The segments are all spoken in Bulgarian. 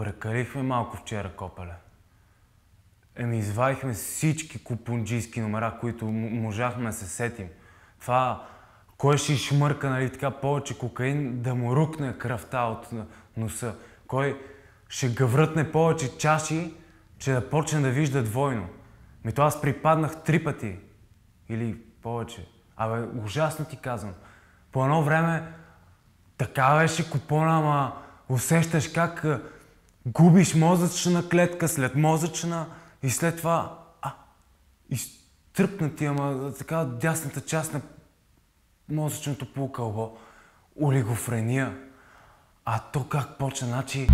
Прекалихме малко вчера, копеле. Извадихме всички купунджийски номера, които можахме да се сетим. Това, кой ще шмърка, нали, така повече кокаин, да му рукне кръвта от носа. Кой ще гъврътне повече чаши, че да почне да вижда двойно. То аз припаднах 3 пъти. Или повече. Ужасно ти казвам. По едно време така беше купона, ама усещаш как губиш мозъчна клетка след мозъчна и след това изтръпна ти, ама така дясната част на мозъчното полукълбо. Олигофрения. А то как почна, значи...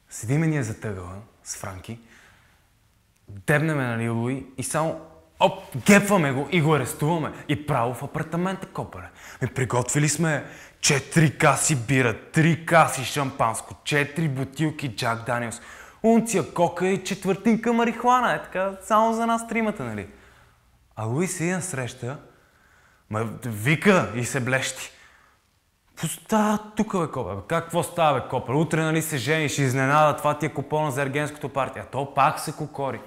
Седиме ние за тъгъла с Франки, дебнеме, нали, Луи и само гепваме го и го арестуваме. И право в апартамента, копале. Приготвили сме 4 каси бира, 3 каси шампанско, 4 бутилки Джак Даниелс, унция кока и 1/4 марихуана. Е така, само за нас тримата, нали. А Луи седи насреща, вика и се блещи. Какво става тук, бе, копале? Какво става, бе, копале? Утре, нали, се жениш, изненада, това ти е купона за ергенското партия. А то пак се кокори.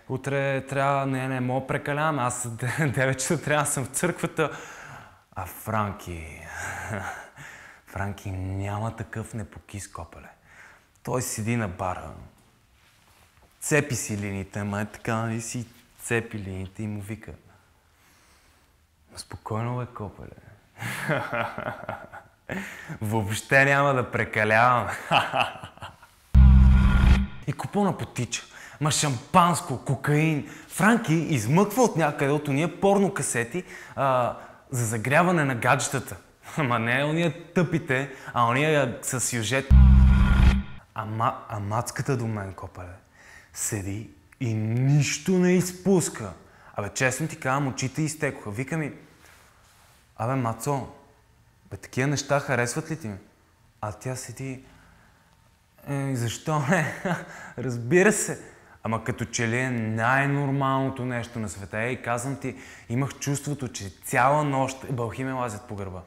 Утре трябва... Не мога прекалявам. Аз 9 часа трябва да съм в църквата. А Франки няма такъв непокис, копале. Той седи на бара. Цепи си линиите, ама е така, нали си цепи линиите и му вика. Спокойно, бе, копале. Въобще няма да прекалявам. И купона потича. Шампанско, кокаин. Франки измъква от някъде от уния порно касети за загряване на гаджетата. Ама не уния тъпите, а уния с сюжет. А мацката до мен, копале, седи и нищо не изпуска. Честно ти казвам, очите изтекоха. Вика ми, Мацо, такива неща харесват ли ти? А тя седи, защо не? Разбира се. Ама като че ли е най-нормалното нещо на света. И казвам ти, имах чувството, че цяла нощ бълхи ме лазят по гърба.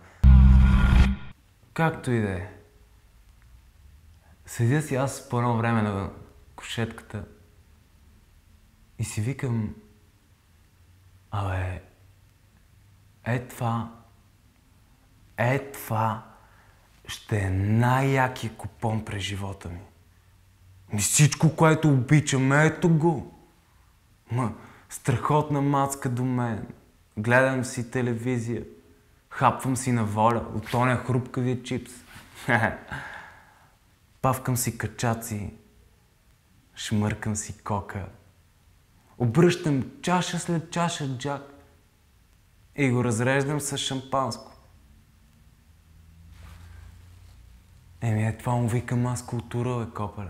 Както и да е. Седя си аз по едно време на кушетката и си викам, това ще е най-якият купон през живота ми. Всичко, което обичам, ето го. Страхотна мацка до мен. Гледам си телевизия. Хапвам си на воля от оня хрупкавия чипс. Павкам си качаци. Шмъркам си кока. Обръщам чаша след чаша Джак. И го разреждам с шампанско. Това му викам аз култура, бе, копале.